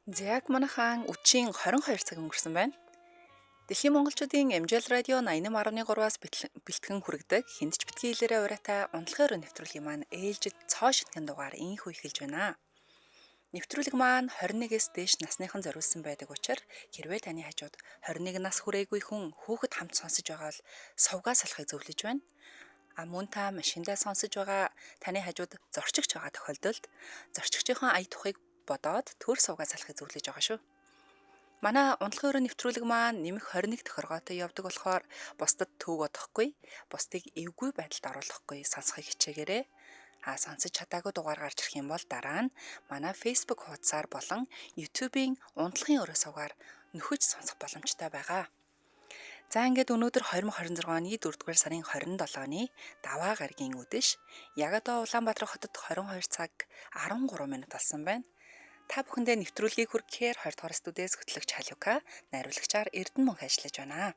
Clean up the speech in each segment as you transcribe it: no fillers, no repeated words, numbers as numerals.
Яг манайхан үдшийн 22 цаг өнгөрсөн байна. Дэлхийн монголчуудын MJL радио 88.3-аас бэлтгэн хүргэдэг хэндч битгий хэлээрээ ураатай унтлагын өрөө нэвтрүүлгийн маань ээлжид цоо шинтгэн дугаар инхүү эхэлж байна. Нэвтрүүлэг маань 21-ээс дээш насныхан зориулсан байдаг учраас хэрвээ таны хажууд 21 нас хүрээгүй хүн хүүхэд хамт сонсож байгаа бол сувгаа салахыг зөвлөж байна. Мөн та машиндаа сонсож байгаа таны хажууд зорчигч байгаа тохиолдолд зорчигчийн ая тухыг бодоод төр сувгаа салахыг зөвлөж байгаа шүү. Манай унтлагын өрөө нэвтрүүлэг маань нэмэх 21 тохиргоотой явдаг болохоор бусдад төв бодохгүй, бусдыг эвгүй байдалд оруулахгүй сонсохыг хичээгээрэй. Сонсож чадаагүй дугаар гарч ирэх юм бол дараа нь манай Facebook хуудасаар болон YouTube-ийн унтлагын өрөө сувгаар нөхөж сонсох боломжтой байгаа. За ингээд өнөөдөр 2026 оны 4-р сарын 27-ны даваа гарагийн үдэш. Яг одоо Улаанбаатар хотод 22 цаг 13 минут болсон байна. Та бүхэндээ нэвтрүүлгийг хүргэхээр 20 дугаар студиэс хөтлөгч Халюка, найруулагчаар Эрдэнэ мөнх ажиллаж байна.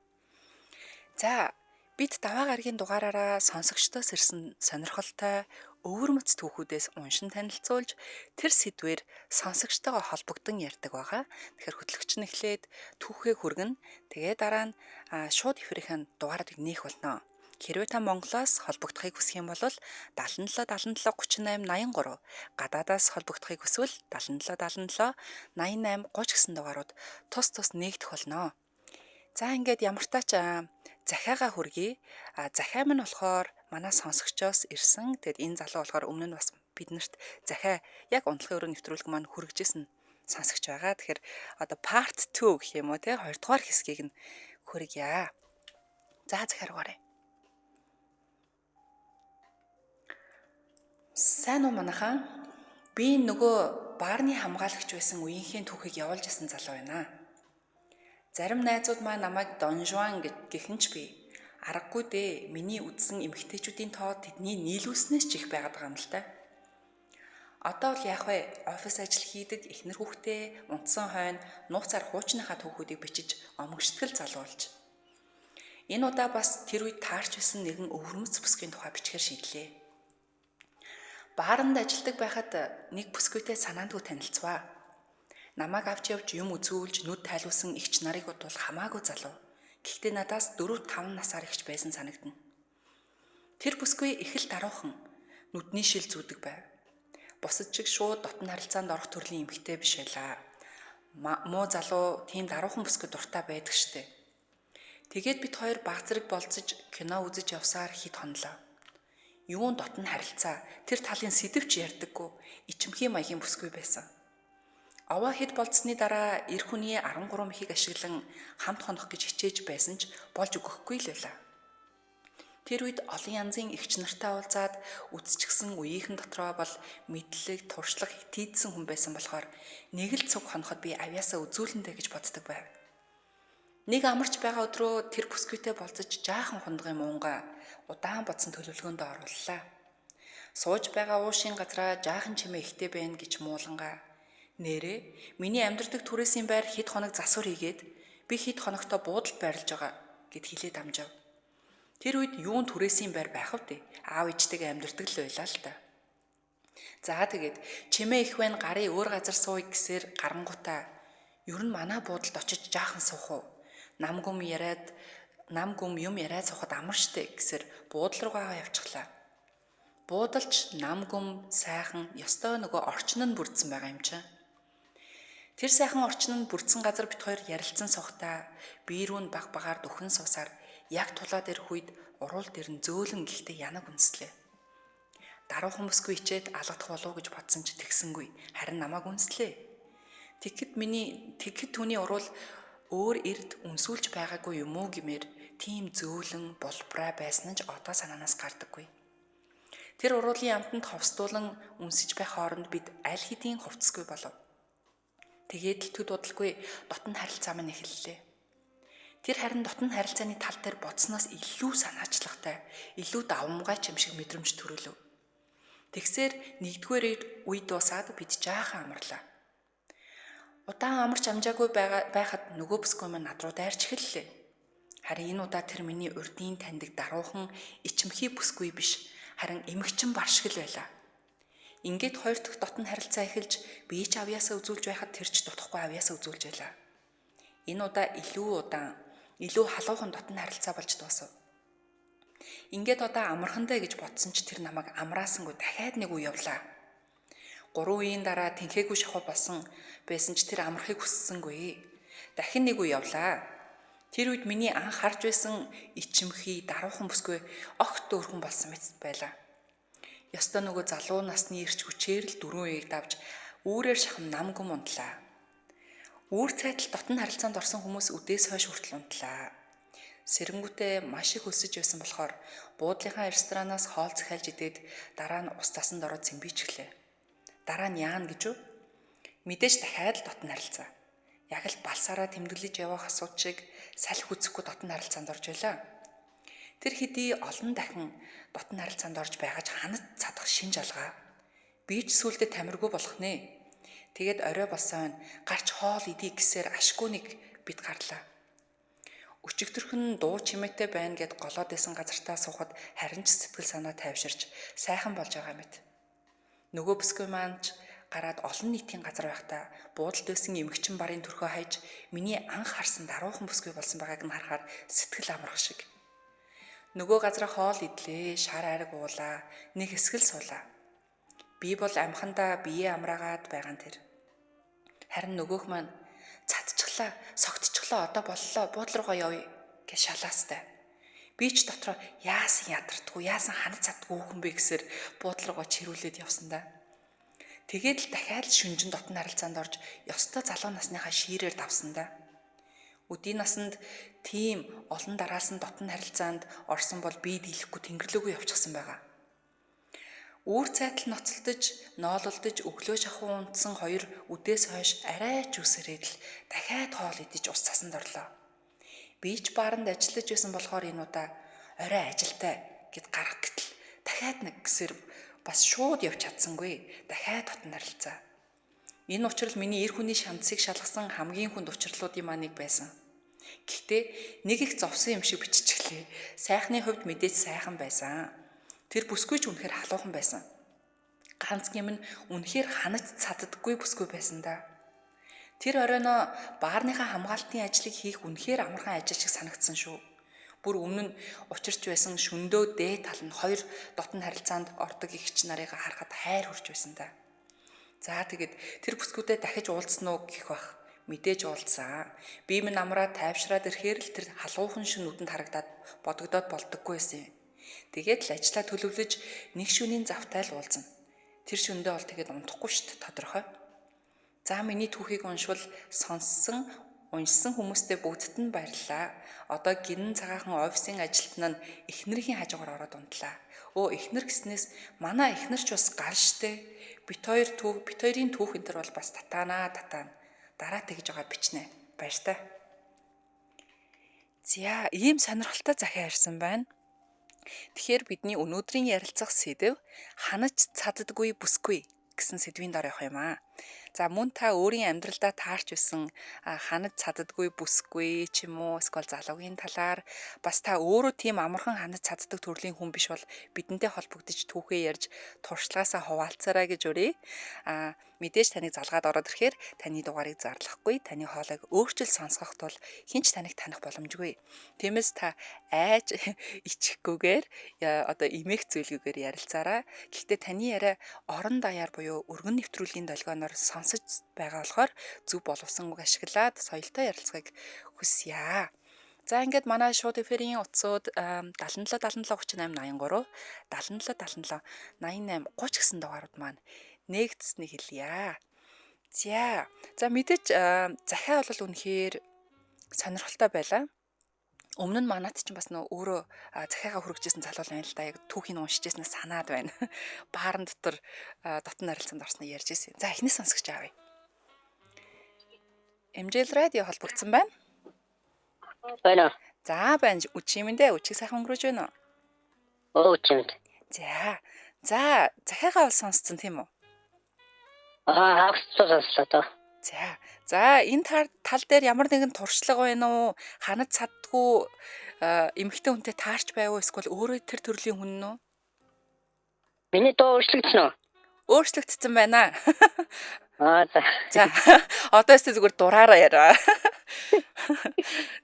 За, бид даваа гарагийн дугаараараа сонсогчдоос ирсэн сонирхолтой өвөрмөц түүхүүдээс уншин танилцуулж тэр сэдвээр сонсогчтойгоо холбогдсон ярьдаг байгаа. Тэгэхээр хөтлөгч нь эхлээд түүхээ хүргэн тэгээ дараа нь шууд эфирийн дугаарыг нээх болно. Хэрвээ та Монголоос холбогдохыг хүсэх юм бол 77 77 38 83, гадаадаас холбогдохыг хүсвэл 77 77 88 30 гэсэн дугаарууд тус нээгдэх болно. За ингээд ямар тач захиагаа хүргэе. Захиа минь болохоор манай сонсогчоос ирсэн. Тэгэд энэ залуу болохоор өмнө нь бас биднэрт захиа яг унтлагын өрөө нэвтрүүлэг маань хүргэжсэн сонсогч байгаа. Тэгэхээр одоо part 2 гэх юм уу те 2 дугаар хэсгийг нь хүргье. За захиа руугаарай. Сайн уу манайхан? Би нөгөө баарны хамгаалагч байсан үеийнхээ түүхийг явуулж исэн залуу байна. Зарим найзууд маань намайг Дон Жуан гэхэн ч би аргагүй дээ. Миний үдсэн эмэгтэйчүүдийн тоо тэдний нийлүүлснээс ч их байгаад байгаа юм л та. Одоо л яах вэ? Офис ажил хийдэг эхнэр хүүхдээ унтсан хойно нууцаар хуучныхаа түүхүүдийг бичиж омгштгэл залуу болж. Энэ удаа бас тэр үед таарч байсан нэгэн өвөрмөц бүсгийн тухай бичгээр шийдлээ. Бааранд ажилладаг байхад нэг бүсгүйтэй санаандгүй танилцваа. Намайг авч явж юм үзүүлж нүд тайлуулсан эгч нарыг бодвол хамаагүй залуу. Гэхдээ надаас 4-5 насаар ихч байсан санагдана. Тэр бүсгүй их л даруухан, нүдний шил зүүдэг байв. Бусад чиг шууд дотн харилцаанд орох төрлийн эмэгтэй биш байлаа. Муу залуу тийм даруухан бүсгүй дуртай байдаг штэ. Тэгээд бид хоёр баг зэрэг болцож кино үзэж явсаар хит хонлоо. Юун дотн харилцаа, тэр талын сэдвч ярьдаггүй, ичимхий маягийн бүсгүй байсан. Овоо хэд болцсны дараа эр хүний 13 ихийг ашиглан хамт хонох гэж хичээж байсан ч болж өгөхгүй л байлаа. Тэр үед олон янзын эгч нартай уулзаад үдсчихсэн үеийнхэн дотроо бол мэдлэг, туршлага хитийдсэн хүн байсан болохоор нэг л цуг хоноход би авьяасаа үзүүлэндэ гэж боддог байв. Нэг амарч байгаа өдрөө тэр бүсгүйтэй болцож жаахан хундгын муунгаа удаан бодсон төлөвлөгөөнд орууллаа. Сууж байгаа уушийн газраа жаахан чимээ ихтэй байна гэж муулангаа. Нэрээ миний амьдардаг түрээсийн байр хэд хоног засвар хийгээд би хэд хоногтой буудалд байрлаж байгаа гэд хэлээд амжав. Тэр үед юун түрээсийн байр байх вэ? Аав ээжтэйгээ амьдардаг л байлаа л та. За тэгээд чимээ их байна гарын өөр газар сууя гэсээр гарангуудаа ер нь манай буудалд очиж жаахан суух уу? Нам гүм юм яриад суухад амар штэ гэсээр буудал руугаа явчихлаа. Буудалч нам гүм сайхан ёстой нөгөө орчин нь бүрдсэн байгаа юм чинь. Тэр сайхан орчин нь бүрдсэн газар бит хоёр ярилцсан сухтаа биерүүн баг багаар дөхөн суусаар яг тулаа дээрх үед уруул дээр нь зөөлөн гихтээ янаг үнслээ. Даруухан бүсгүй ичээд алгадах болов гэж бодсон ч тэгсэнгүй. Харин намайг үнслээ. Тэгэхэд түүний уруул өөр эрд үнсүүлж байгаагүй юм уу гэмээр тийм зөөлөн болбраа байсан нь ч одоо санаанаас гардаггүй. Тэр уруулын амтанд ховсдуулан үнсэж байх хооронд бид аль хэдийн хувцсгүй болов. Тэгээд л төд удалгүй дотн харилцаа маань эхэллээ. Тэр харин дотн харилцааны тал дээр бодсноос илүү санаачлагтай, илүү давмгайч юм шиг мэдрэмж төрөлөв. Тэгсээр нэгдүгээр үед дуусаад бид жаахан амарлаа. Удаан амарч амжаагүй байхад нөгөө бүсгүй маань над руу дайрч эхэллээ. Харин энэ удаа тэр миний урдын таньдаг даруухан ичимхий бүсгүй биш, харин эмэгчин бар шиг л байлаа. Ингээд хоёр дахь дотн харилцаа эхэлж бие ч авьяасаа үзүүлж байхад тэр ч дутахгүй авьяасаа үзүүлж байлаа. Энэ удаа илүү халуухан дотн харилцаа болж дуусав. Ингээд одоо амархандаа гэж бодсон ч тэр намайг амраасангүй дахиад нэг үе явлаа. 3 үеийн дараа тэнхээгүй шахуу болсон байсан ч тэр амархыг хүссэнгүй. Дахин нэг үе явлаа. Тэр үед миний анх харж байсан ичимхий даруухан бүсгүй огт өөрхөн болсон мэт байлаа. Ёстой нөгөө залуу насны ирч хүчээр л 4 үеийг давж үүрээр шахам нам гүм унтлаа. Үүр цайтал дотн харилцаанд орсон хүмүүс үдээс хойш хүртэл унтлаа. Сэрэнгүүтээ маш их өсөж байсан болохоор буудлынхаа ресторанаас хоол захиалж идээд дараа нь ус цасанд ороод цэмбийчихлээ. Дараа нь яана гэж үү? Мэдээж дахиад л дотн харилцаа. Яг л балсаараа тэмдэглэж явах асуудал шиг салхи хүзэхгүй дотн харилцаанд орж байлаа. Тэр хэдий олон дахин дотн харилцаанд орж байгаж ханад цадах шин жалгаа. Би ч сүулдэ тамиргүй болох нэ. Тэгээд орой босоо гарч хоол идий гэсээр ашгүй нэг бит гарлаа. Өчигдөрхөн дуу чимээтэй байна гэд голоод исэн газартаа суухад харин ч сэтгэл санаа тайвширч сайхан болж байгаа мэт. Нөгөө бүсгүй маань ч гараад олон нийтийн газар байхдаа буудалд байсан эмэгчин барын төрхөө хайж миний анх харсан даруухан бүсгүй болсон байгааг нь харахаар сэтгэл амрах шиг. Нөгөө газараа хоол идлээ, шар ариг уулаа, нэг хэсгэл суулаа. Би бол амхандаа бие амраагаад байгаа нь тэр. Харин нөгөөх маань цадчихлаа, согтчихлоо, одоо боллоо, буудлын руугаа явъя гэж шалаастай. Би ч дотроо яасан ядардгүй, яасан ханад цадгүй хүн бэ гэсээр буудлын руугаа чирүүлээд явсан да. Тэгээд л дахиад л шүнжин дотн харилцаанд орж ёстой залуу насныхаа шиирээр давсан да. Өдийн насанд тийм олон дараалсан дотн харилцаанд орсон бол би дийлэхгүй тэнгэрлүүгөө явчихсан байгаа. Үүр цайтал ноцолдож, ноололдож өглөө шахуу унтсан хоёр үдээс хойш арай ч үсрээд л дахиад хоол идэж ус цасанд орлоо. Би ч бааранд ажиллаж байсан болохоор энэ удаа орой ажилтай гэд гарах гэтэл дахиад нэг гэсэр бас шууд явж чадсангүй. Дахиад дотн харилцаа. Энэ учрал миний эр хүний шанцыг шалгасан хамгийн хүнд учрлуудын маань нэг байсан. Гэхдээ нэг их зовсон юм шиг биччихлээ. Сайхны хувьд мэдээж сайхан байсан. Тэр бүсгүй ч үнэхээр халуухан байсан. Ганц юм нь үнэхээр ханаж цаддаггүй бүсгүй байсан да. Тэр оройноо баарныхаа хамгаалтын ажлыг хийх үнэхээр амархан ажил шиг санагдсан шүү. Бүр өмнө нь учирч байсан шөндөө дээд тал нь хоёр дотн харилцаанд ордог эгч нарыг харахад хайр хүрч байсан да. За тэгэд тэр бүсгүүдэд дахиж уулзсан уу гэх бах. Мэдээж уулзсан. Би минь амраад тайвшраад ирэхээр л тэр халуухан шин нүдэнд харагдаад бодогдоод болдоггүй байсан юм. Тэгээд л ажлаа төлөвлөж нэг шөнийн завтай л уулзна. Тэр шөндөө бол тэгээд унтахгүй шүү дээ тодорхой. За миний түүхийг уншвал сонссон, уншсан хүмүүстээ бүгдд нь баярлалаа. Одоо гинэн цагаахан офисын ажилтнаа эхнэрийн хажуугаар ороод унтлаа. Эхнэр гэснээс манай эхнэр ч бас гал штэ. Бит хоёрын түүх энэ төр бол бас татаана. Дараа тэгж байгаа бичнэ. Баяр та. За ийм сонирхолтой захиа ирсэн байна. Тэгэхээр бидний өнөөдрийн ярилцах сэдэв ханаж цаддаггүй бүсгүй гэсэн сэдвийн дор явах юм аа. За мөн та өөрийн амьдралдаа таарч байсан ханаж цаддаггүй бүсгүй ч юм уу эсвэл залуугийн талаар бас та өөрөө тийм амархан ханаж цаддаг төрлийн хүн биш бол бидэнтэй холбогдож түүхээ ярьж туршлагаасаа хуваалцаарай гэж өрье. Мэдээж таныг залгаад ороод ирэхээр таны дугаарыг зарлахгүй, таны хоолойг өөрчил сонсгох тул хинч таныг таних боломжгүй. Тиймээс та айж ичихгүйгээр одоо имэх зүйлгүйгээр ярилцаарай. Гэхдээ таны яриа орон даяар буюу өргөн нэвтрүүлгийн долгионоор сонсож байгаа болохоор зөв боловсон үг ашиглаад соёлтой ярилцахыг хүсье. За ингээд манай шууд эфирийн утсууд 77 77 38 83 77 77 88 30 гэсэн дугаарууд маань нэгдсэнийг хэлье. За мэдээж захиа бол үнэхээр сонирхолтой байлаа. Өмнө нь манад ч бас нөө өөрөө захиагаа хүргэжсэн залуу байна л да. Яг түүхийг уншижсэн санаад байна. Баарн дотор дотн харилцаанд орсноо ярьж ирсэн. За эхнээс сонсгоч аавь. MJL радио холбогдсон байна. Байна. За байна. Үчимэндээ үчиг сайхан өнгөрөөж байна уу? Үчимэнд. За захиагаа бол сонсцсон тийм үү? Сонслоо. За энэ тал дээр ямар нэгэн туршлага байна уу? Ханад цаддгүй эмэгтэй хүнтэй таарч байв уу? Эсвэл өөрөө тэр төрлийн хүн нөө? Миний дуу өөрчлөгдсөн үү? өөрчлөгдсөн байна. За. За одоо өстө зүгээр дураараа яриа.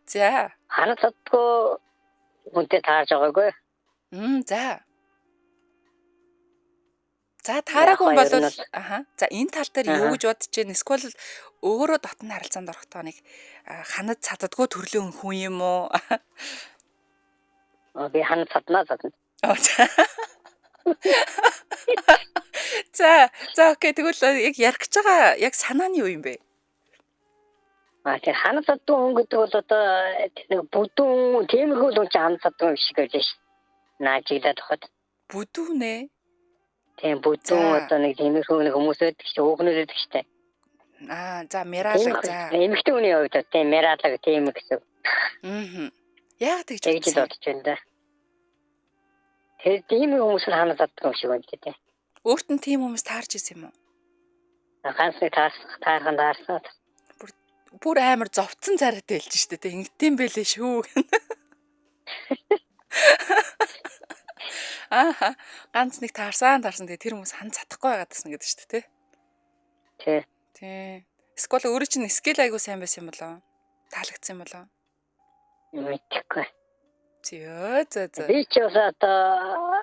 За. Ханаа цадгүй хүнтэй таарж байгаагүй. За. За таараагүй Яг бол хоёр нь За энэ тал дээр юу гэж бодож байна? Эсвэл өөрөө дотны харилцаанд орохдоо нэг ханад цаддаггүй төрлийн хүн юм уу? Би ханаа цаднаа. За окей тэгвэл яг ярих гэж байгаа яг санаа нь юу юм бэ? Тэр ханаа цадгүй хүн гэдэг бол одоо нэг бүдүүн тиймэрхүү л чи ханаа цадгүй юм шиг байж ш. Наажигдаад хахад. Бүдүүн ээ. Тийм бүдүүн одоо нэг тиймэрхүү нэг хүмүүс байдаг ш. Өөгнөр байдаг штэ. За мералаг за. Эмэгтэй хүний хувьд тийм мералаг тийм гэсэн. Яг тэгж бодож байна да. Тэр тийм хүмүүс ханаа цадгүй юм шиг байна тийм. Өөрт нь тийм хүмүүс таарч исэн юм уу? Ганцны таархан таарсан. Бүр амар зовцсон царайтай хэлж штэ тэ ингэдэм байлээ шүү. Ганц нэг таарсан тэгээ тэр хүмүүс хан цадахгүй байгаад гэсэн гэдэг штэ тэ. Тий. Эсвэл өөрөө чинь скил айгуу сайн байсан юм болоо? Таалагдсан юм болоо? Мэдээгүй. За. Би ч одоо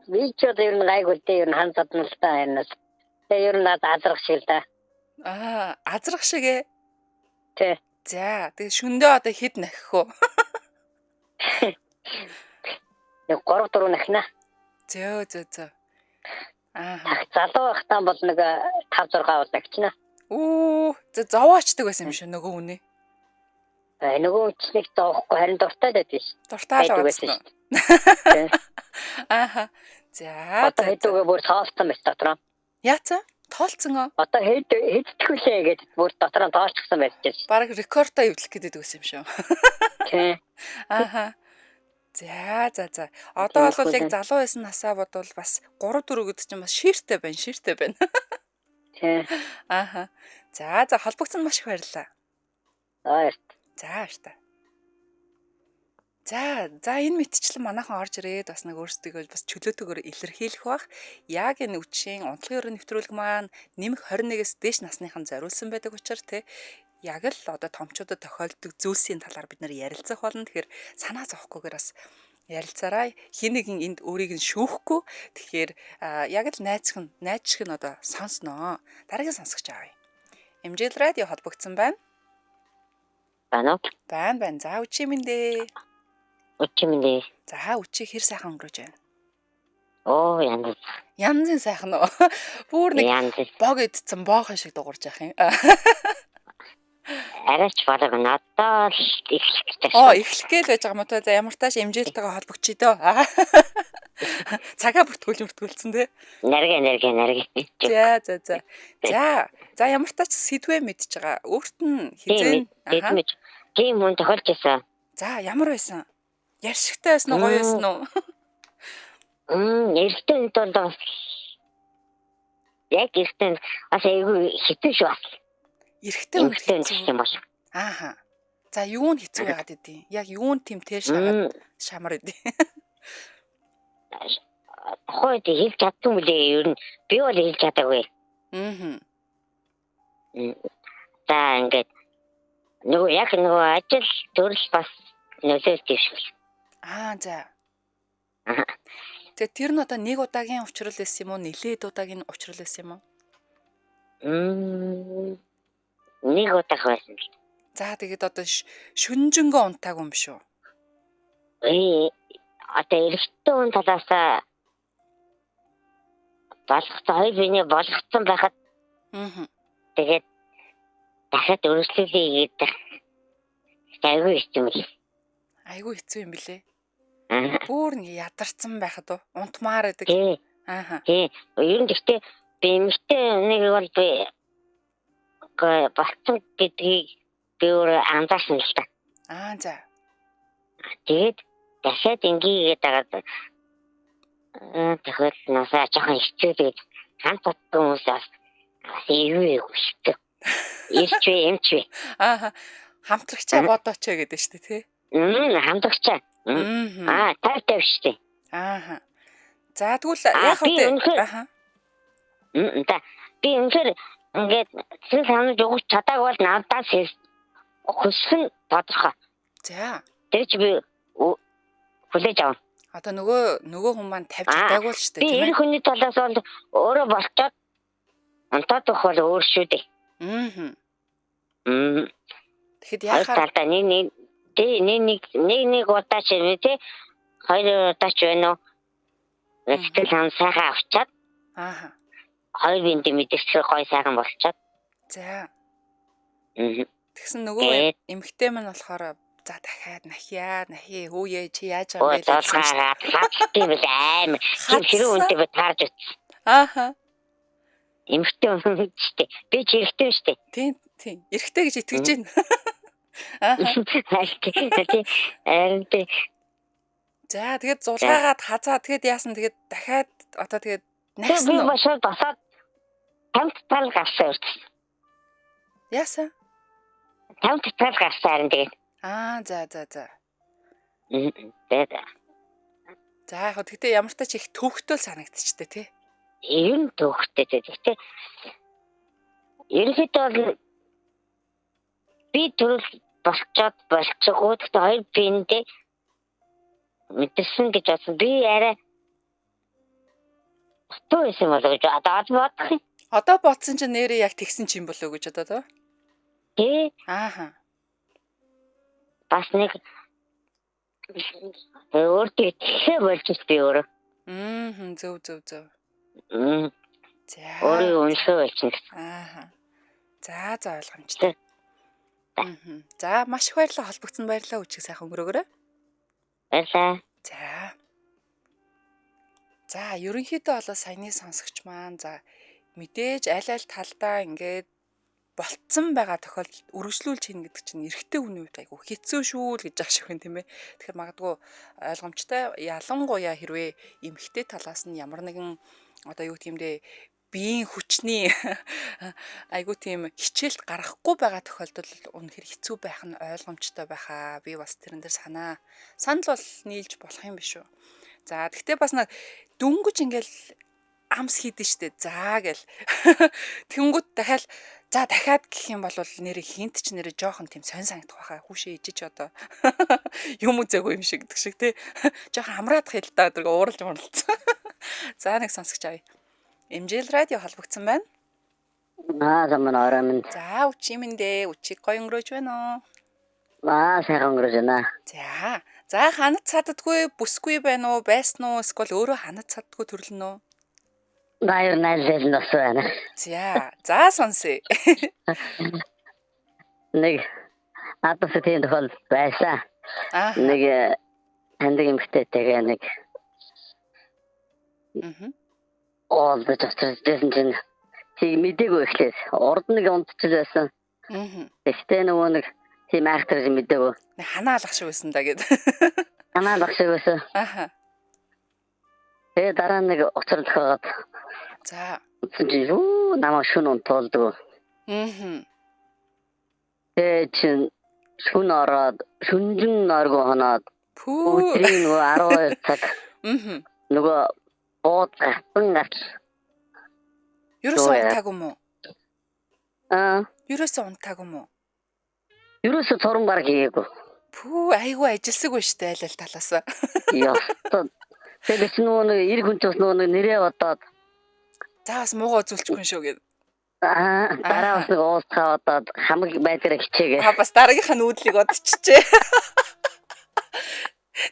би ч одоо ер нь гайгүй дээ ер нь хан цадналтай байнаас. Тэгээ ер нь азрах шиг л да. Азрах шиг ээ. Тий. За тэгээ шөндөө одоо хэд нахих вэ? Нэг 3-4 нахина. За. Залуу байхдаа бол нэг 5-6 бол нахична. Зовоочдаг байсан юм шүү нөгөө үнэ. Нөгөө ч нэг зовохгүй харин дуртай байдаг ш. Дуртай л байсан. За. Одоо хэдүүгээ бүр тоолцсон байт дотроо. Яацсан? Тоолцсон оо. Одоо хэдтгүүлээ гэдэг бүр дотроо тоолчихсан байж ш. Бараг рекордоо эвлэх гэдэг байсан юм шүү. Тий. За. Одоо бол яг залуу байсан насаа бодвол бас 3-4 гэдэг чинь бас шииртэй байна. Тий. За холбогдсон маш их баярлалаа. За. За энэ мэтчлэн манайхан орж ирээд бас нэг өөрсдөө бас чөлөөтэйгээр илэрхийлэх бах. Яг энэ үчийн онцлогийн өрөө нэвтрүүлэг маань нэмэх 21-ээс дээш насныхан зориулсан байдаг учраас яг л одоо томчуудад тохиолддог зүйлсийн талаар бид нэр ярилцах болно. Тэгэхээр санаа зовхгүйгээр бас ярилцаарай. Хин нэгэн энд өөрийг нь шүүхгүй. Тэгэхээр яг л найзчиг нь одоо сонсноо. Дараагийн сонсогч аавь. MJL радио холбогдсон байна. Байна. За үчи минь. За үчи хэр сайхан өнгөрөөж байна. Янзын сайхан уу. Бүр нэг бог идсэн боохон шиг дуурж явах юм. Арайч бараг надад л эхлэх гэж байна. Эхлэх гээл байж байгаа юм уу те. За ямар тааш MJL-тэйгээ холбогчий дөө. Цагаа бүртгүүлсэн те. Нэргэ. За ямар тааш сэдвээ мэдж байгаа. Өөрт нь хизээ тийм хүн тохиолж байсан. За ямар байсан? Яршигтай байсан уу, гоё байсан уу? Эрэгтэй бол бас яг эрэгтэй бас айгүй хитэн шүү бас. Эрэгтэй хэцүү юм байна. За юу нь хэцүү байгаад идэв? Яг юу нь тэмтэр шамар идэв? Хойд хэлж чадсан үлээ ер нь би бол хэлж чадаагүй. За ингээд нөгөө ажил төрөл бас нөлөөлдөг шүү. За. Тэгээ тэр нь одоо нэг удаагийн учрал байсан юм уу? Нилээд удаагийн учрал байсан юм уу? Нэг удаа байсан. За тэгээд одоо шүнжэнгөө унтаагүй юм шүү. Одоо эрэгтэй хүн талаасаа хоёр биений болгоцсон байхад тэгээд дахиад өргөжлүүлээ гэдэг айгүй хэцүү юм билээ. Бүр нэг ядарсан байхад унтмаар байдаг. Тий. Ер нь гэхдээ би эмэгтэй нэг бол би болцсон гэдгийг би өөрөө анзаарсан л та. За. Тэгээд дахиад ингэгээд дагаад тэгэхээр насаа жоохон хэцүү тэгээд хамт татсан хүмүүсээс эвгүй шүү. Эмчвэ. Хамтрагчаа бодооч гэдэг шүү дээ тий. Хамтрагчаа. Тайвтай шүү дээ. За тэгвэл яах вэ? Аха. За би үнэхээр ингээд цэцэн санаж өгч чадаагүй бол надаас хүссэн тодорхой. За. Тэр чи би хүлээж авна. Одоо нөгөө хүн маань тавьж чадаагүй л шүү дээ. Би эр хүний талаас бол өөрөө болчоод онтоодох бол өөр шүү дээ. Тэгэхэд яахаар талдаа нэг удаа ч юм тий 2 удаа ч байна уу. Сэтгэл сан сайхан авчаад. Хоёр бинт мэдэрч гой сайхан болчиход. За. Тэгсэн нөгөө эмхтэй маань болохоор за дахиад нахи хүүе чи яаж байгаа юм бэ гэж тийм л аим хэрэг үнтэй би таарж утсан. Ааха. Эмхтэй хүн штэ. Би ч эрэгтэй штэ. Тийм. Эрэгтэй гэж итгэж байна. Ааха. За тэгээд зулгаагаад хазаа тэгээд яасан тэгээд дахиад одоо тэгээд нахсан уу? Би башаа басаад тамт тал гарсан үрдсэн. Яасан? Тамт тал гарсан тэгээд. За. Тэгээд. За яг гэхдээ ямар ч тач их төвхтөл санагдчихтэй тий. Ер нь төвхтэй гэхдээ ерөнхийдөө бол би төрөл болцоод болцгоо гэхдээ хоёр биендээ мэдсэн гэж бодсон. Би арай тоо юм болоо гэж бодох. Одоо бодсон чинь нэрээ яг тэгсэн ч юм болоо гэж одоо тоо. Тий. Ааха. Бас нэг өөртөө ихэ болчих би өөрөө. Зөв. За. Өөрөө үнсээ болчих. Ааха. За ойлгомжтой. За маш их баярлалаа холбогдсон баярлалаа үчиг сайхан өнгөрөөгөө. Баярлалаа. За ерөнхийдөө болоо саяны сонсогч маань за мэдээж аль талдаа ингээд болцсон байгаа тохиолдолд үргэлжлүүлж хийнэ гэдэг чинь эрэгтэй хүний хувьд айгу хэцүү шүү л гэж аах шиг байна тийм ээ. Тэгэхээр магадгүй ойлгомжтой ялангуяа хэрвээ эмэгтэй талаас нь ямар нэгэн одоо юу гэмдэ биеийн хүчний айгу тийм хичээлт гаргахгүй байгаа тохиолдолд үнэхээр хэцүү байх нь ойлгомжтой байхаа. Би бас тэрэн дээр санал бол нийлж болох юм биш үү. За тэгтээ бас нэг дүнгэж ингээл амс хийдэн штэ. За гэл. Тэнгүүд дахиад гэх юм бол нэрээ хинт ч нэрээ жоохон тийм сонь санагдах байхаа. Хүүшээ ижиж одоо юм үзээгүй юм шиг гэдэг шиг тий. Жоохон амраадах хэл та өдрөө ууралж мурлцсан. За нэг сонсогч авъя. MJL радио холбогдсон байна. Заман орон. За үчимэндээ үчиг гоё өнгөрөөж байна уу? Сайхан өнгөрөөж байна. За ханад цаддаггүй бүсгүй байна уу? Байсан уу? Эсвэл өөрөө ханад цаддаггүй төрөл нь үү? Баяр найзал нас байна. За сонсъё. Нэг атас тийм тохиол байсан. Нэг хандаг эмэгтэйтэйгээ нэг ол боччихсэн чинь тийм мэдээгүй ихлээс урд нэг унтчих байсан. Тэгтээ нөгөө нэг тийм айхтар мэдээгүй. Ханаалах шиг байсан да гэд. Ханаалах шиг байсан. Тэгээ дараа нэг уцралхаад. За. Юу намаа шүн унтуулдаг. Тэгээ чин шүн ороод шүнжин орго хоноод. Өдрийн нөгөө 12 цаг. Нөгөө гатын гарч. Юурээс унтаагүй мó? Юурээс унтаагүй мó? Юурээс цорон баг хийгээгүй. Айгүй ажилсаг байна штэ аль талаас. Яа. Тэгээ чи нөгөө эрг хүн ч бас нөгөө нэрээ бодоод за бас муугаа үзүүлчихгүй шүү гэд. Дараа бас нэг уусхаа бодоод хамаг байдлаараа хичээгээ. Бас дараагийнхаа нүүдлийг бодчихжээ.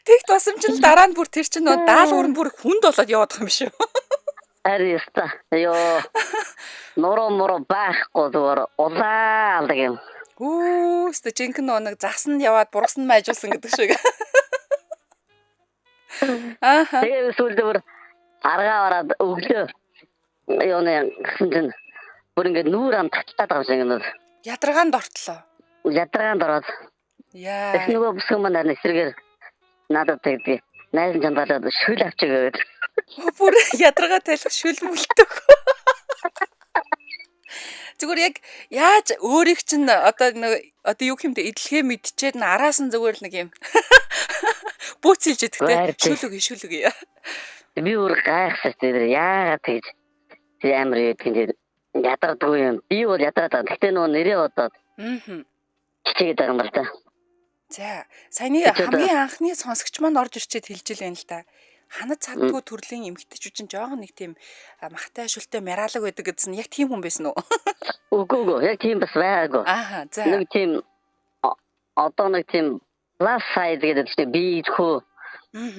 Тэгт басамжил дараа нь бүр тэр чинь нөгөө даалгавар нь бүр хүнд болоод яваад байгаа юм шүү. Ари яста. Ёо. Моро байхгүй зүгээр улаалдаг юм. Өстө жинхэнэ нэг засан яваад бургасан майжуулсан гэдэг шиг. Тэгээ сүүлдээ аргаа ороод өглөө ёоны гэсэн чинь бүр ингэ нүүр ам татчихад байгаа юм шиг нэг. Ядаргаанд ортлоо. Ядаргаанд ороод. Яа. Нөгөө бүсгэн маань эсрэгээр надад тэгдэг. Найз чамдаад шүл авчиг гэдэг. Бүр ядаргаа тайлах шүл мүлтөг. Зүгээр яг яаж өөрийг чинь одоо юу хэмдэ идэлхээ мэдчихэд араас нь зүгээр л нэг юм бөөцөлж идэгтэй шүлэг. Би өөр гайхсаж тэр яагаад тэгж амар яддаг ядардгүй юм. Би бол ядраад. Гэхдээ нөө нэрээ бодоод. Чичээгээд байгаа юм байна та. За, саяны хамгийн анхны сонсогч маань орж ирчээд хэлж илэн л та. Ханад цадгүй төрлийн эмэгтэйчүүд чинь жоохон нэг тийм махтай шүлтэй мяраалаг байдаг гэсэн яг тийм хүн байсан уу? Үгүй яг тийм бас байгаагүй. Ааха, за. Нэг тийм одоо нэг тийм plus size гэдэг чинь би хөө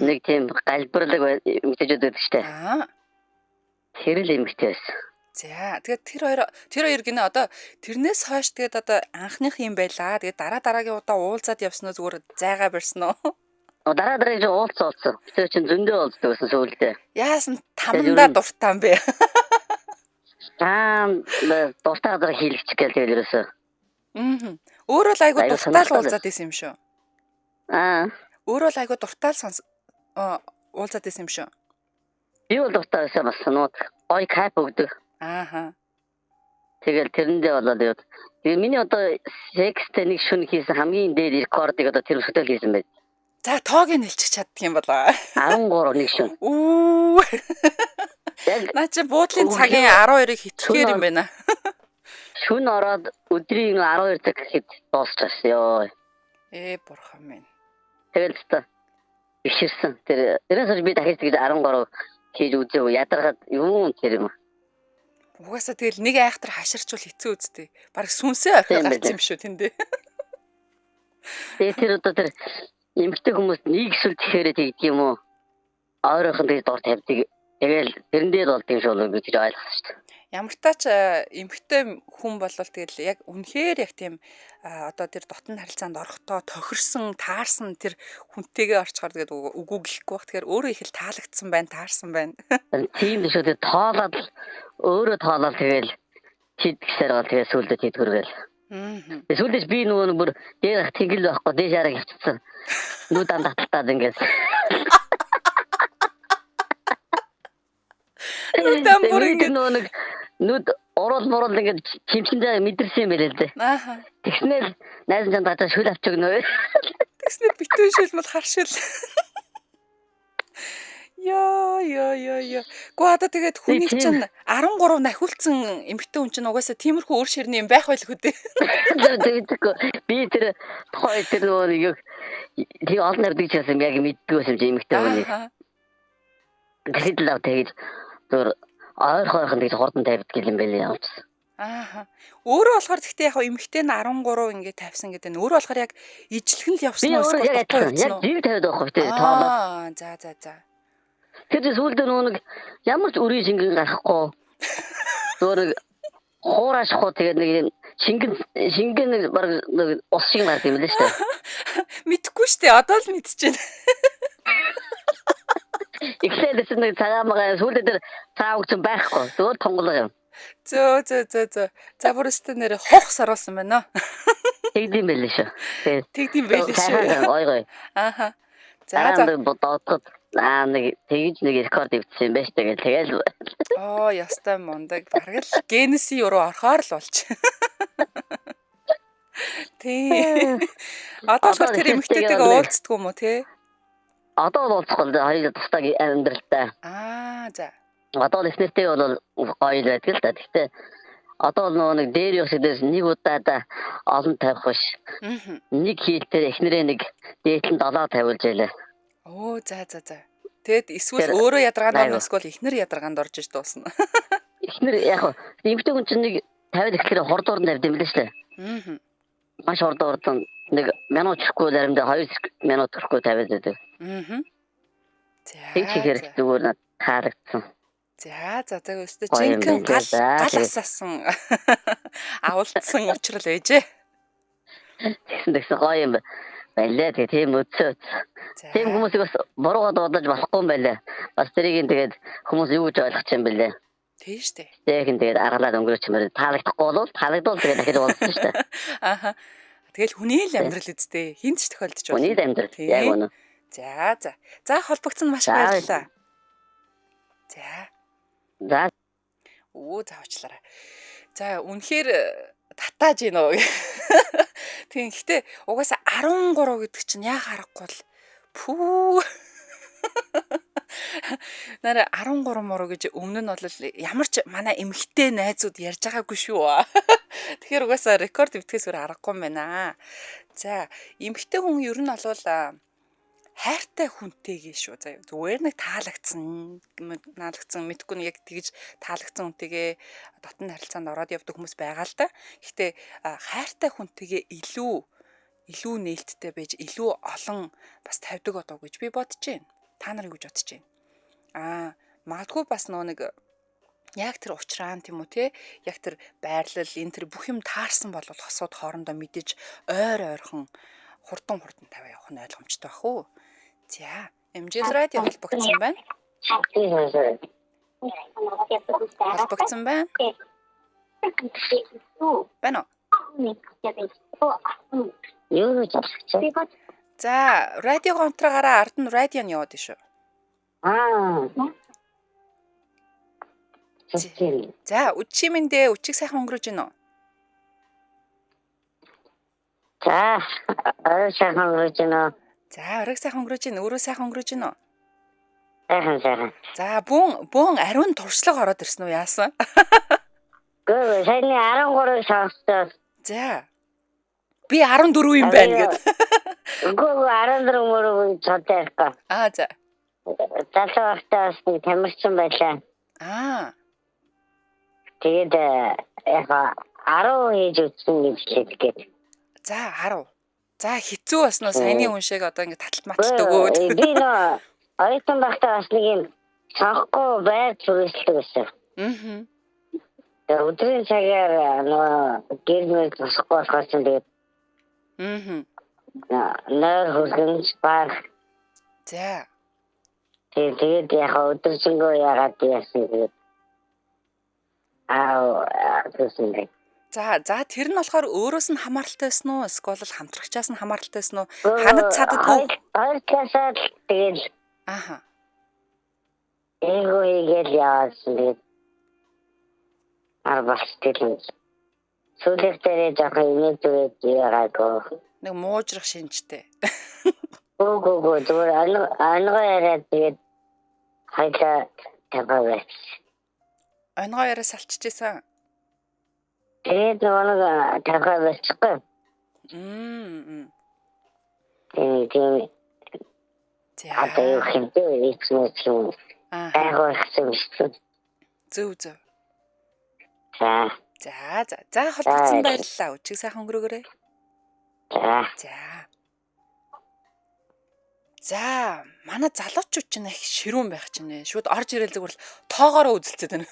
нэг тийм галбирлаг эмэгтэйчүүд байдаг шүү дээ. Тэр л эмэгтэй байсан. За, тэгээд тэр хоёр гинэ одоо тэрнээс хойш тэгээд одоо анхных юм байлаа. Тэгээд дараагийн удаа уулзаад явсан уу зүгээр зайгаа барьсан уу? Дараа уулзсан. Тэр чинь зөндөө уулздаг гэсэн сүүлдээ. Яасан тамандаа дуртаан бэ? Дуртаа дараа хийлгч гээл тэгээд ерөөсөө. Өөрөө л айгу дуртаал уулзаад исэн юм шүү. Өөрөө л айгу дуртаал уулзаад исэн юм шүү. Би бол дуртай байсан бас нууд ой кайп өгдөг. Тэгэл тэрэндээ болоод яваад. Тэгээ миний одоо секстэй нэг шүн хийсэн хамгийн дээд рекордыг одоо тэр өсгөл хийсэн байд. За тоог нь хэлчих чаддаг юм болоо. 13 нэг шүн. Наа чи буудлын цагийн 12-ыг хитгэхээр юм байна. Шүн ороод өдрийн 12 цаг хэд дуусчихсан ёо. Бурхан минь. Тэгэл та иширсэн. Тэрээс би дахиж тэгж 13 хийж үзээв. Ядаргаад юу тэр юм. Угаасаа тэгэл нэг айхтар хаширчвал хэцүү үсттэй. Бараг сүнсээ орхиод гарсан юм шүү тэндээ. Тэр одоо тэр эмгтэй хүмүүс нэг эсвэл тэгэхээр тэгдэг юм уу? Ойрхон тэгж дор тавьдаг. Тэгэл тэрэндээ болд юм шүү гэж ойлгосон шүү дээ. Ямар таач эмгтэй хүн болвол тэгэл яг үнэхээр яг тийм одоо тэр дотн харилцаанд орохдоо тохирсон, таарсан тэр хүнтэйгээ орчхоор тэгээд үгүй гэхгүй бах. Тэгэхээр өөрөө их л таалагдсан байна, таарсан байна. Тийм шүү дээ. Тоолоод өөрөө тоолоод тэгэл чид гэсээр бол тэгээ сүлдө чид хүргээл. Сүлдэж би нөгөө бүр дээр тэнгэл байхгүй дээш араа хөвчсөн. Нүд андаталтаад ингээд. Нүдэн бүр ингээд нүд орол ингээд чимчэндээ мэдэрсэн юм байлээ л дээ. Тэгснээр найз чанд гадаа шүл авч өгнө. Тэгснээр битүүн шүл харшил. Яа. Гоо тэгээд хүний чинь 13 нахиулсан эмэгтэй хүн чинь угаасаа тиймэрхүү өөр ширний юм байх байлгүй дээ. Тэгдэггүй. Би тэр тухай тэр нөгөө тэг олон нардаг ч юм яг мэддэг байсан юм эмэгтэй хүний. Гэтэл тэгээд зур ойрхон тэгж хурдан тавьдаг юм байлээ явж. Өөрөө болохоор гэхдээ яг эмэгтэй нь 13 ингээд тавьсан гэдэг нь өөрөө болохоор яг ижлэгэн л явсан уу эсвэл яг жиг тавьдаг байхгүй тий тоолоо. За. Тэр зүйлдээ нэг ямар ч үрийн шингэн гарахгүй. Зур хуураш хоо тэгээд нэг шингэн баг ус шиг гард юм л шүү дээ. Мэдхгүй шүү дээ. Одоо л мэдчихэв. Ихлээд нэг цагаамгаа сүлдээ тэр цаа өгч байхгүй. Зөөр тонголоо юм. Зөө. За бүрстэ нэр хох саруулсан байна. Тэгдэм байл шүү. Тэгдэм байл шүү. Гой. За бодоод нэг тэгж нэг рекорд ивдсэн байж тэгэл. Ястай мундаг. Бараг л генесийн руу орохоор л болч. Тий. Одоо л тэр эмэгтэйтэйгээ уулзддаг юм уу те? Одоо уулзахгүй хоёул тусдаг амьдралтай. За. Одоо л эснэртэй бол гоё байдаг л та. Гэхдээ одоо нөгөө нэг дээр явсдээс нэг удаа олон тавих биш. Нэг хийлтэй эхнэрээ нэг дээдлэн 7 тавиулж ялаа. За. Тэгэд эсвэл өөрөө ядаргаанд орно эсвэл эхнэр ядаргаанд орж иж дуусна. Эхнэр яг эмэгтэй хүн чинь нэг 50 ихлээр хурдуур нь тавьд юм л шүү дээ. Маш хурдуур нэг минут хүрэхгүй заримдаа 2 минут хүрэхгүй тавиад байдаг. Тэгэхээр зүгээр над харагдсан. За өстө жинхэнэ гал асаасан авалтсан уучрал байжээ. Тэгсэн гоё юм байлаа. Тийм өцөө. Тийм хүмүүсийг бас буруугаад бодож болохгүй юм байлаа. Бас тэрийг тэгээд хүмүүс юу гэж ойлгох юм бэлээ. Тийм штэ. Тэгээд аргалаад өнгөрөөч юм байна. Таалагдахгүй бол таалагдвал тэгээд дахиж уулзсан штэ. Тэгэл хүний л амьдрал үсттэй. Хинт ч тохиолдож байна. Хүний амьдрал яг үнэ. За холбогдсон маш баярлалаа. За. Заавчлаарай. За үнэхээр татааж гин үү. Тийм гэхдээ угаасаа 13 гэдэг чинь яа харахгүй л пүү. Нара 13 муруу гэж өмнө нь бол ямар ч манай эмэгтэй найзууд ярьж байгаагүй шүү. Тэгэхээр угаасаа рекорд битгээс өөр аргагүй юм байна. За, эмэгтэй хүн ер нь болвол хайртай хүнтэйгээ шүү. За зүгээр нэг наалагдсан мэдгүй нэг яг тэгж таалагдсан хүнтэйгээ дотн харилцаанд ороод явдаг хүмүүс байгаа л да. Гэхдээ хайртай хүнтэйгээ илүү нээлттэй байж илүү олон бас тавьдаг одоо гэж би бодож байна. Та нар юу гэж бодож байна? Магадгүй бас нэг яг тэр учраа тийм үү те яг тэр байрлал энэ тэр бүх юм таарсан бол хосууд хоорондоо мэдээж ойрхон хурдан тавиа явах нь ойлгомжтой бах уу. За, MJ радио холбогдсон байна. Холбогдсон байна. Байна уу? Юу гэж байна? За, радио гонтраагаараа ард нь радио нь яваад шүү. За, үчимэндээ үчиг сайхан өнгөрөөж гинөө. За, орой сайхан өнгөрөөж гинөө. За, орой сайхан өнгөрөөж гин, өөрөө сайхан өнгөрөөж гинөө. Сайхан. За, бүүн ариун туршлага ороод ирсэн үү яасан? Гөө, саяны 13-ыг сонссон. За. Би 14 юм байна гэд. Гөө 14 мөрөг цодохгүй. За. Залуу ахтаас нэг тамирчин байлаа. Тэгээд яг 10 хийж үтсэн гэж хэлдэг. За 10. За хэцүү бас нөө саяны хүн шиг одоо ингэ таталт маталт өгөөд. Би нөө оюутан багтаа бас нэг юм сонгохгүй байр зүгэлдэг байсан. Тэгээд өдрийн цагаар нөө гэрмэл тусахгүй болохоос тэгээд нэр хөргөнч баг. За. Тэгээд яг өдөржингөө яагаад яасан тэгээд төсөндэй. За тэр нь болохоор өөрөөс нь хамааралтай байсан уу? Эсвэл хамтрагчаас нь хамааралтай байсан уу? Ханад цаддгүй. Ойлцоод тэгээд ээгүйгээл яасан тэгээд бастэл сүүлдээ яг инээдээд яагаад нэг муужрах шинжтэй. Гөө зүгээр ангаа яриад тэгээд хайла таваач. Ангаа яриа салчижсэн. Тэгээд нэг таваачихгүй. Тийм. Одоо юу хэмтэй ийцмэцэн. Зөв. За холбогдсон баярлалаа. Өчиг сайхан өнгөрөөгөөрэй. За, манай залуучууд ч их ширүүн байх ч нэ. Шууд орж ирэл зүгээр л тоогоороо үзэлцээд байна.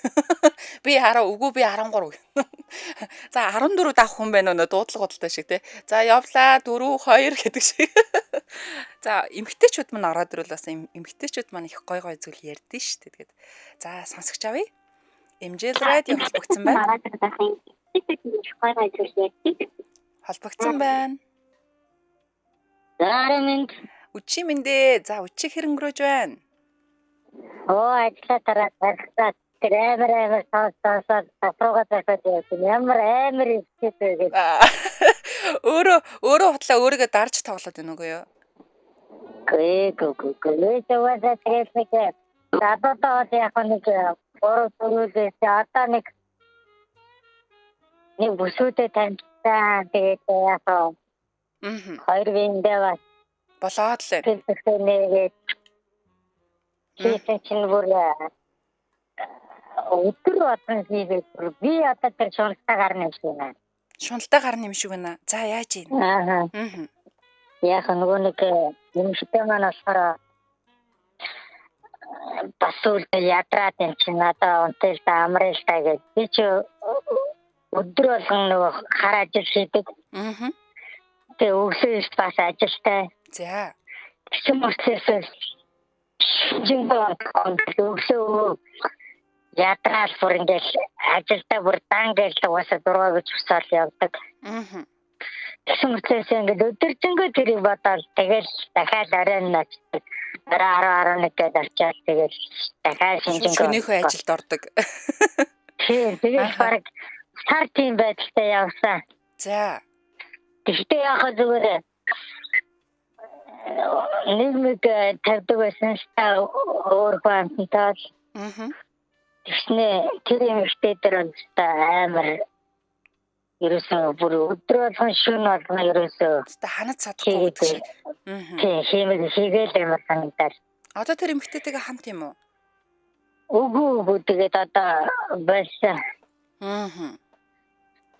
Би 10, үгүй би 13. За 14 давах хүн байна нөө дуудлага бодлоо шиг те. За явлаа 4 2 гэдэг шиг. За эмгтээчүүд мань ороод ирвэл бас эмгтээчүүд маань их гой зүйл ярьдэн шүү дээ. Тэгээд за сонсогч авъя. MJ радио холбогдсон байна. Холбогдсон байна. Заримд үчимэндээ за үчиг хэр өнгөрөөж байна? Ажлаа тараад тэрээр сонсоод асуугаад байхад ямар амар ихтэй. Өөрөө хутлаа өөрийгөө дарж тоглоод байна уу юу? Гээ зөвөөсөө тэгээд надад яг нэг өөрөө одоо нэг бүсүүдэд таньсан тэгээд яг хоёр виндээ бас болоод л тэгээд чинь бүр өдөр бодсон хийгээд би одоо тэр шуналтаа гарна юм шиг байна. Шуналтаа гарна юм шиг байна. За яаж ийм? Яг нөгөө нэг юм шигтэй маань болохоор бас үлдээ ядраад юм чинь надаа унтал та амралтай гэж би чи өдөр болгон нөгөө хар ажил хийдэг. Тэгээ өглөө бас ажилтай. За. Тэгсэн мөртлөөс өглөө ядраал бүр ингээл ажилдаа бүр даангал угаасаа 6 гэж усаал явдаг. Тэгсэн мөртлөөс ингээд өдөржингөө тэрийг бодоод тэгэл дахиад оройн очдог. 10-11 гээд очиад тэгэл дахиад шинжэнгөө өнөөхөө ажилд ордог. Тэгээд баг сар тийм байдалтай явсан. За. Тэгтээ яг зүгээр нийгмийг тавьдаг байсан ш та өөр баамтал. Тэгснэ тэр эмэгтэй дээр амар ерөөсөө бүр өдөр болгон шөнө болгон ерөөсөө ханад чадахгүй гэдэг шиг. Тийм хэмээн хийгээл амар санагдал. Одоо тэр эмэгтэйтэйгээ хамт юм уу? Үгүй тэгээд одоо байсан.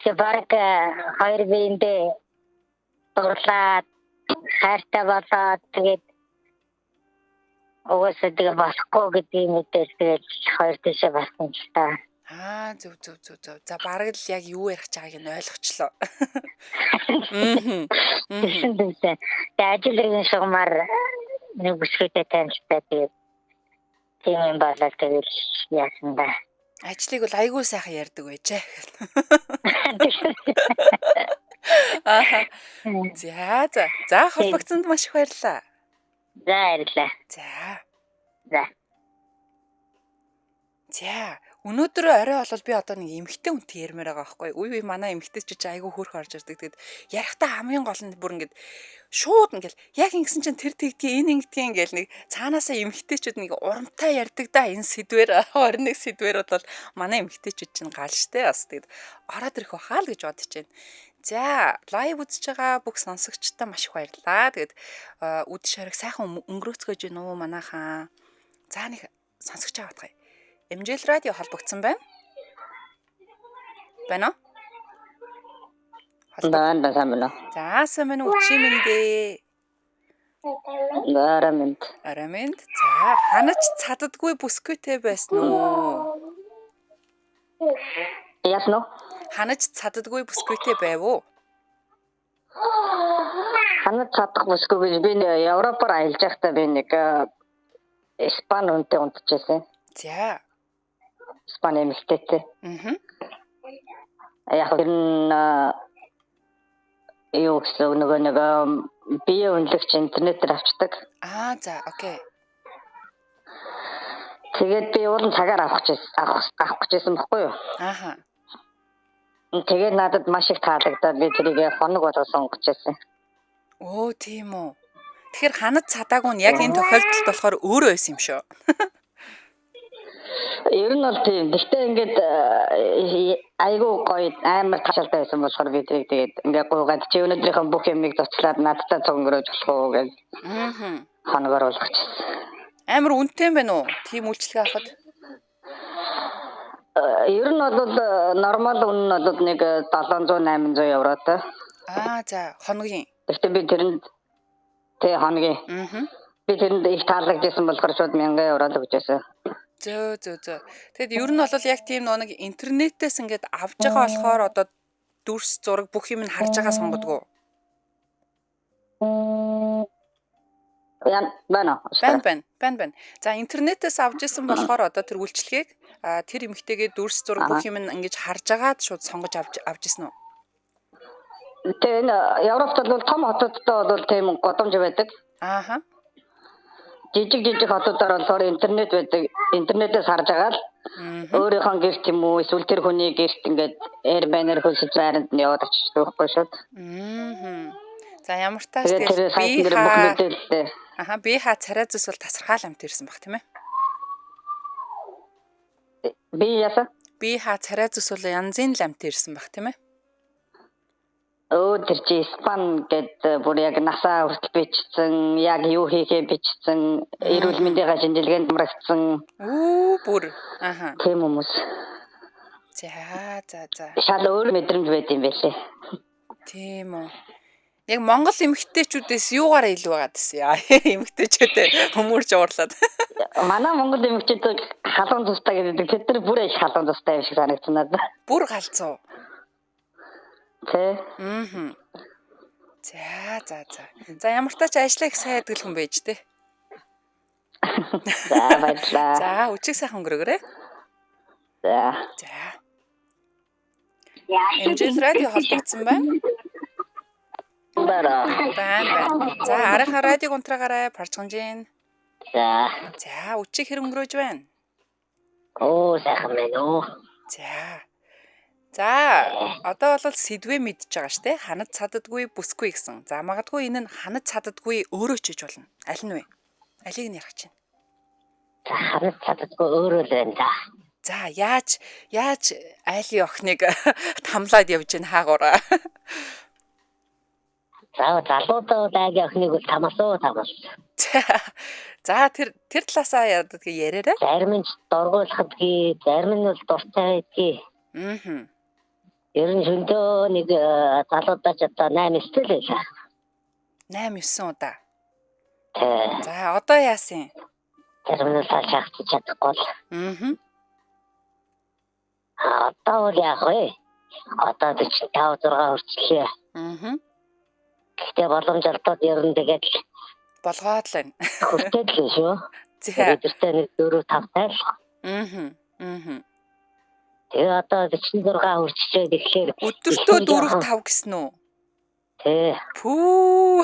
Тэг бараг хоёр биендээ дурлаад хайртай болоод тэгээд угаасаа тэгээ болохгүй гэдгийг мэдээж тэгээд хоёр тийшээ басан ч та. Зөв. За бараг л яг юу ярих чагааг нь ойлгочлоо. Тэгээд ажил шугамар нэг бүсгүйтэй танилцтай тэгээд тийм юм болоод тэгээд яасан да. Ажлыг бол айгүй сайхан ярьдаг байжээ. За холбогдсонд маш их баярлалаа. За баярлалаа. За өнөөдөр орой болол би одоо нэг эмхтэй үнтэй ярмаар байгаа байхгүй. Үе манай эмхтэй ч айгүй хөөрх орж ирдэг. Тэгээд ярихтаа хамгийн гол нь бүр ингээд шууд ингээд яг ингэсэн чинь тэр тэгтгий энэ ингэдгийг ингээл нэг цаанаасаа эмхтэйчүүд нэг урамтай ярьдаг да энэ сэдвэр 21 сэдвэр бол манай эмхтэйчүүд чинь гал штэ бас тэгээд ороод ирэх бахаа л гэж бодож байна. За лайв үзэж байгаа бүх сонсогчдаа маш их баярлалаа. Тэгээд үд шараг сайхан өнгөрөөцгөөж гин үү манайхаа. За нэг сонсогч аваад гай. MJL радио холбогдсон байна. Байна уу? Байна. За сайн үчи мэндэ. Арамент. За ханаж цаддаггүй бүскүйтэй байсан уу? Ясно. Ханаж цаддаггүй бүскүйтэй байв уу? Ханаж цаддаг бүсгүй гэж би Европоор аялж байхдаа би нэг Испани үнтэй унтчихсан. За. Испани эмэгтэйтэй. Яг энэ юу гэсэн нэг бие үнэлэгч интернетээр авчдаг. За окей. Тэгээд би уран цагаар авах гэжсэн баггүй юу? Тэгээд надад маш их таалагдаад би тэрийг хоног болгоо сонгож байсан. Тийм үү. Тэгэхээр ханад цадаагүй нь яг энэ тохиолдолд болохоор өөрөө байсан юм шүү. Ер нь бол тийм. Гэхдээ ингээд айгүй гоё амар ташаалтай байсан болохоор би тэгээд ингээд гуйгаад чи өнөөдрийнхөө бүх юмыг зочлаад надтай цуг өнгөрөөж болох уу гэж. Хоногоор болгочихсон. Амар үнэтэй юм байна уу? Тийм үйлчлэг авахад. Ер нь бол нормал үн нь бол нэг 700-800 евротой. За хоногийн. Гэхдээ би тэрэнд хоногийн. Би тэрэнд их таалагдсан болохоор шууд 1000 евро л өгчээсэн. Зөө. Тэгэд ер нь бол яг тийм нэг интернетээс ингээд авж байгаа болохоор одоо дүрс зураг бүх юм нь харж байгаа сонгодгоо. Байна. За интернетээс авч исэн болохоор одоо тэр үйлчлэгийг тэр эмэгтэйгээ дүрс зураг бүх юм нь ингэж харж агаад шууд сонгож авч исэн үү? Тэгээ Европт бол том хотуудтай бол тийм годомж байдаг. Жижиг хотуудаар болохоор интернет байдаг. Интернетээс харж агаад өөрийнхөө гэрт юм уу эсвэл тэр хүний гэрт ингээд Airbnb хөлсөж байранд нь яваад очиж байхгүй шүү. За ямар тааш тэгээд би царай зүс бол тасархаал амт ирсэн баг тийм ээ. Би царай зүс бол янзын ламт ирсэн баг тийм ээ. Тэр чи Испани гэдэг бүр яг насаа хүртэл бичсэн, яг юу хийхээ бичсэн, эрүүл мэндийн шинжилгээнд хамрагдсан. Бүр. Тийм хүмүүс. За. Шал өөр мэдрэмж байд юм байлээ. Тийм үү. Яг Монгол эмэгтэйчүүдээс юугаар илүү байгаа гэсэн юм. Эмэгтэйчүүдээ хүмүүрж уурлаад. Манай Монгол эмэгтэйчүүд халуун цустай гэдэг. Тэд нар бүр их халуун цустай юм шиг санагдсан надад. Бүр галзуу. За. Ямар тач ажлыг сайн ядгал хүн байж тээ. За баярлалаа. За өчиг сайхан өнгөрөөгөө. За. MJL радио холбогдсон байна. Байна. За арайхан радиог унтраагаарай парчганжин. За өчиг хэр өнгөрөөж байна? Сайхан байна уу. За За одоо бол сэдвээ мэдж байгаа шүү дээ. Ханад цаддаггүй бүсгүй гэсэн. За магадгүй энэ нь ханад цаддаггүй өөрөө ч гэж болно. Аль нь вэ? Алийг нь ярих чинь. За ханад цаддаггүй өөрөө л байна да. За яаж айлын охиныг тамлаад явж ийн хаагаараа. За залуудаа айлын охиныг тамасуу. За тэр талаасаа яадаг яриараа. Зарим нь дургуулахад гээ, зарим нь бол дуртай байдгийг. Ер нь шөндөө нэг залуудаа ч одоо 8-9 л байлаа. 8-9 удаа. За одоо яасан? Зарим нь шахаж чадахгүй л. Одоо бол яах вэ? Одоо 45-6 хүрчлээ. Гэхдээ боломж алдаад ер нь тэгээд болгоод л байна. хүртэл л шүү. Өдөртөө нэг 4-5 тайл. Тэгээ одоо 46 хүрчээд ирэхээр өдөртөө 4-5 гэсэн үү? Тий. Пүү.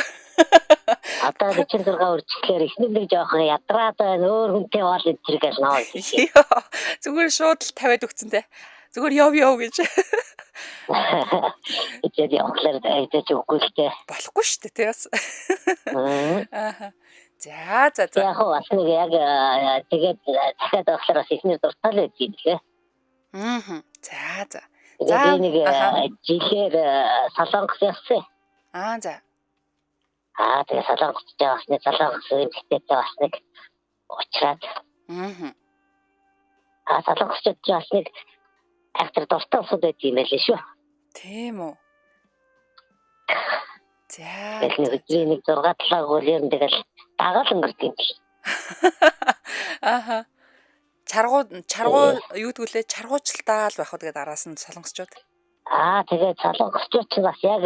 Одоо 46 хүрчлээр ихний нэг жоохон ядраад байна. Өөр хүнтэй бол энэ зэрэгэл ноо. Зүгээр шууд л тавиад өгцөн те. Зүгээр яв гэж. Ичээд явахлаар дайдаж өгөхгүй л те. Болохгүй шүү дээ тий бас. За. Яг бас нэг яг тэгээд дахиад авахлаар бас ихнэр дуртай л байдгийг лээ. За. За нэг жилээр Солонгос явсан. За. Тэгээ Солонгосч бас нэг Солонгос эмэгтэйтэй бас нэг уулзраад. Солонгосчууд бас нэг актер дуртай усуд байт юм байлээ шүү. Тийм үү. За. Тэгээд нэг 6-7 гол юм тэгэл дагаал өнгөрд юм бил. Чаргуу юу гэдгүүлээ чаргуучлалтаа л байх уу тэгээд араас нь солонгосчууд. Тэгээд солонгосчууд ч бас яг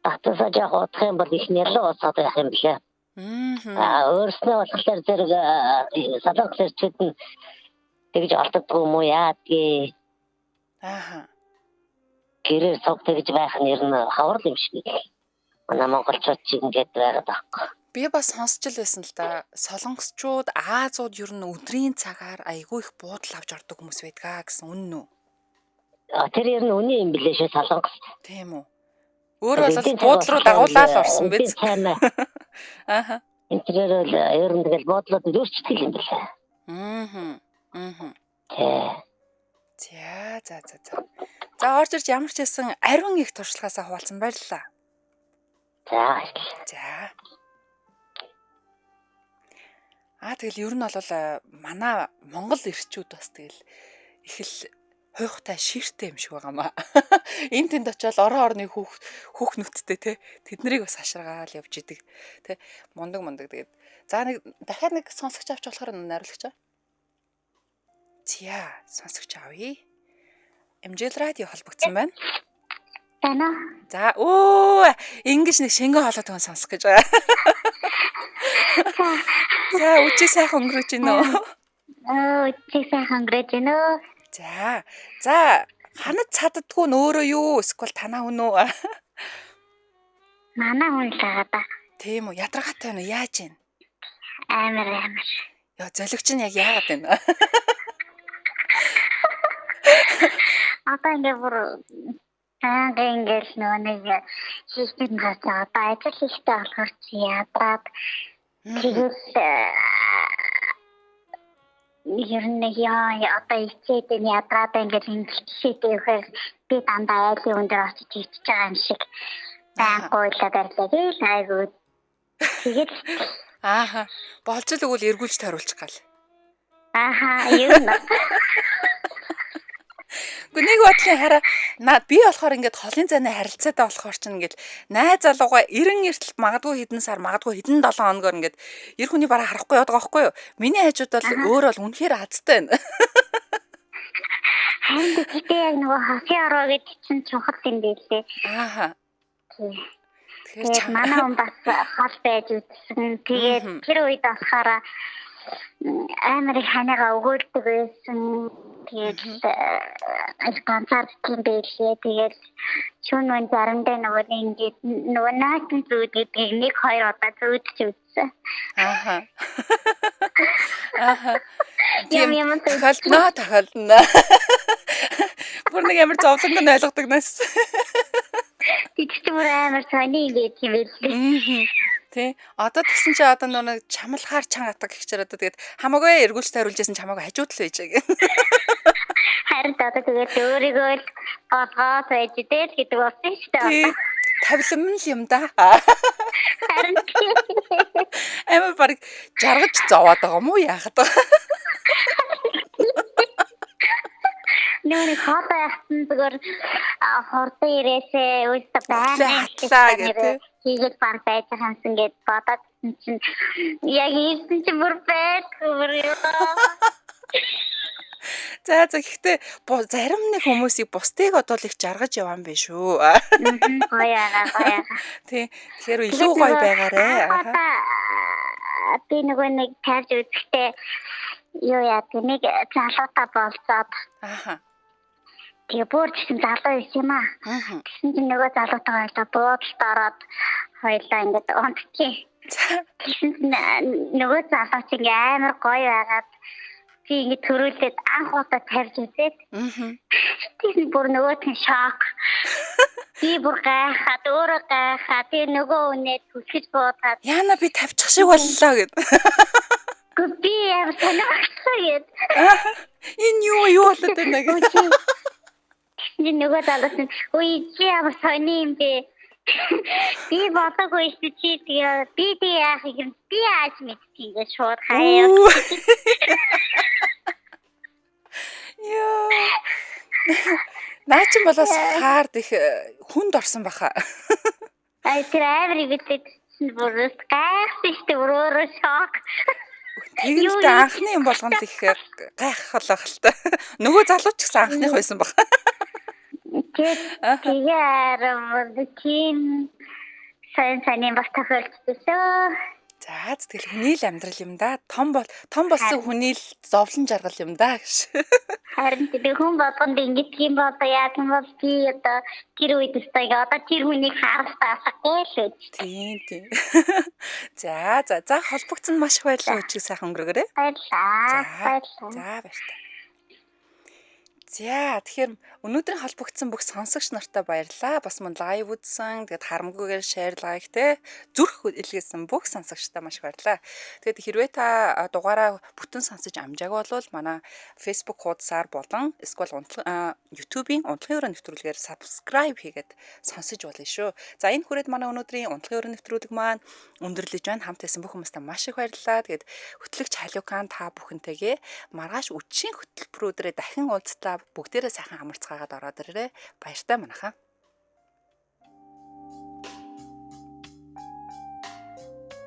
татсаа яг удах юм бол их нялуу усаад байх юм билээ. Өөрснөө болохоор зэрэг солонгосчууд нь тэгж олддоггүй юм уу яадгийг. Гэрээр цог тэгж байх нь ер нь хавар юм шиг. Манай монголчууд ч ингэж байгаад байхгүй. Би бас сонсч л байсан л да. Солонгосчууд Азууд ер нь өдрийн цагаар айгүй их буудал авч ордог хүмүүс байдгаа гэсэн үнэн үү? Тэр ер нь үнэн юм билээ шүү солонгос. Тийм үү. Өөрөө бол буудал руу дагуулаад орсон биз. Энэ тэр ер нь тэгэл буудлууд өөрчлөлт юм билээ. За орж ирж ямар ч байсан ариун их туршлагаасаа хуваалцсан баярлалаа. За. Тэгэл ер нь бол манай Монгол эрчүүд бас тэгэл их л хуйхтай ширтэй юм шиг байгаамаа. Энд тэнд очиод орон орны хүүх нүцтэй те тэднийг бас хаширгаал явж идэг. Тэ мундаг тэгээд. За нэг дахиад нэг сонсогч авч болохоор найруулагч. Зя сонсогч авъя. MJL радио холбогдсон байна. Тана. За ингэж нэг шингэн хоолой тон сонсох гэж байгаа. За үчи сайхан өнгөрөөж гинэ үү? Үчи сайхан өнгөрөөж гинэ үү? За ханад цаддаггүй нь өөрөө юу? Эсвэл танаа хүн үү? Манай хүн л байгаа да. Тийм үү? Ядаргаатай байна уу? Яаж байна? Амар. Яа золигч нь яг яагаад байна? Одоо ингэ бүр ингээл нэг систем хацаа одоо ажил хийхдээ болохоор чи ядраад тэгээд ер нь одоо ичээд ядраад ингээд ингэчээтэй ихээр би дандаа айлын өндөр очиж ичж байгаа юм шиг гойлоо дарлаа гээл айгуу тэгээд болж л өгвөл эргүүлж тариулчих гал. Юу нэ Нэг бодлын хараа би болохоор ингээд холын зайны харилцаатай болохоор ч ингээд найз залуугаа 90 эртэл магадгүй хэдэн сар магадгүй хэдэн 7 хоногор ингээд эр хүний бараа харахгүй явдаг байхгүй юу? Миний хайжууд бол өөр бол үнэхээр азтай байна. Харин тийм яг нөгөө хасын ороо гэж чинь чухал юм байлээ. Тэгэхээр манай хүн бас хол байж үзсэн. Тэгээд тэр үед болохоор амар их ханаага өгөөлдөг байсан. Тэгээд ганцаар тийм байлээ. Тэгээд шүүн мөн заримдаа нөгөө наатын зүүд гэдэг 1-2 удаа зүүдч үзсэн. Тийм тохиолдно. Бүр нэг амар зовлонг нь ойлгодог нас. Тэгчмэр амар сони ингэж юм билээ. Тий. Одоо тэгсэн чи одоо нэг чамлахаар чангадаг гихчээр одоо тэгээд хамаагүй эргүүлж тариулжсэн чамаагүй хажууд л байж байгаа. Харин одоо тэгээд өөрийгөө л болгоод байж дээ гэдэг болсон шүү дээ. Тавилан л юм да. Харин Амар баг жаргаж зовоод байгаа юм уу яахад. Нүүний хата яхсан зүгээр хордон ирээсээ үстэ байна гэдэг. хийгээд баг байж хансан гэд бодоод чинь яг ийсэн чинь бүр байхгүй. За гэхдээ зарим нэг хүмүүсийг бусдыг одоо л их жаргаж яваан байх шүү. Гоёа. Тий. Тэгэхээр илүү гоё байгаарэ. Би нэг тарж үзэхдээ юу яа нэг залуутай болцоод. Тэгээ бүр чинь залуу юм аа. Тэгсэн чинь нөгөө залуутайгаа ойлоо буудалд ороод хоёлаа ингээд унтчих. Тэгсэн чинь нөгөө залуу чинь амар гоё байгаад би ингээд төрүүлээд анх удаа тарж үзээд. Тийм бүр нөгөө тийм шок. Би бүр гайхаад өөрөө гайхаад тэгээ нөгөө үнэ түлхэж буудаад. Яна би тавьчих шиг боллоо гэд. Би ямар сонирхолтой гэд. Энэ юу болоод байна гэд. Нөгөө залуус нь ой чи ямар сони юм бэ? Би бодоогүй шүү чи тэгээ би яах юм би яаж мэдчих гэж шууд хаяа. Яа. Наа чи болоос хаард их хүнд орсон баха. Ай тэр амар ibidet бүрээс гайхсан шүү дээ өөрөө шок. Тэгэхдээ анхны юм болгонд их гайхах л та. Нөгөө залуу ч гэсэн анхных байсан баха. Тэгээд тийм сайн бас тохиолдсон. За тэгэл хүний л амьдрал юм да. Том болсон хүний л зовлон жаргал юм да гэж. Харин тийм хүн болгонд ингэдэг юм бол яг юм бол би одоо тэр үед өстой одоо тэр хүнийг харалтаасах гэлээ. Тийм. За холбогдсон маш их баярлалаа өчиг сайхан өнгөрөөрэй. Баярлалаа. За баярлалаа. За тэгэхээр өнөөдрийн холбогдсон бүх сонсогч нартаа баярлалаа. Бас мөн лайв үзсэн, тэгээд харамгүйгээр шеэр лайк те зүрх илгээсэн бүх сонсогчдаа маш баярлалаа. Тэгээд хэрвээ та дугаараа бүтэн сонсож амжаагүй бол манай Facebook хуудасаар болон эсвэл YouTube-ийн унтлагын өрөө нэвтрүүлгээр subscribe хийгээд сонсож болно шүү. За энэ хүрээд манай өнөөдрийн унтлагын өрөө нэвтрүүлэг маань өндөрлөж байна. Хамт байсан бүх хүмүүстээ маш их баярлалаа. Тэгээд хөтлөгч Халиукан та бүхэнтэйгээ маргааш үдшийн хөтөлбөрүүдээр дахин уулзлаа. Бүгдээрээ сайхан амарцгаагаад ороод ирээрэй. Баяртай манайхаа.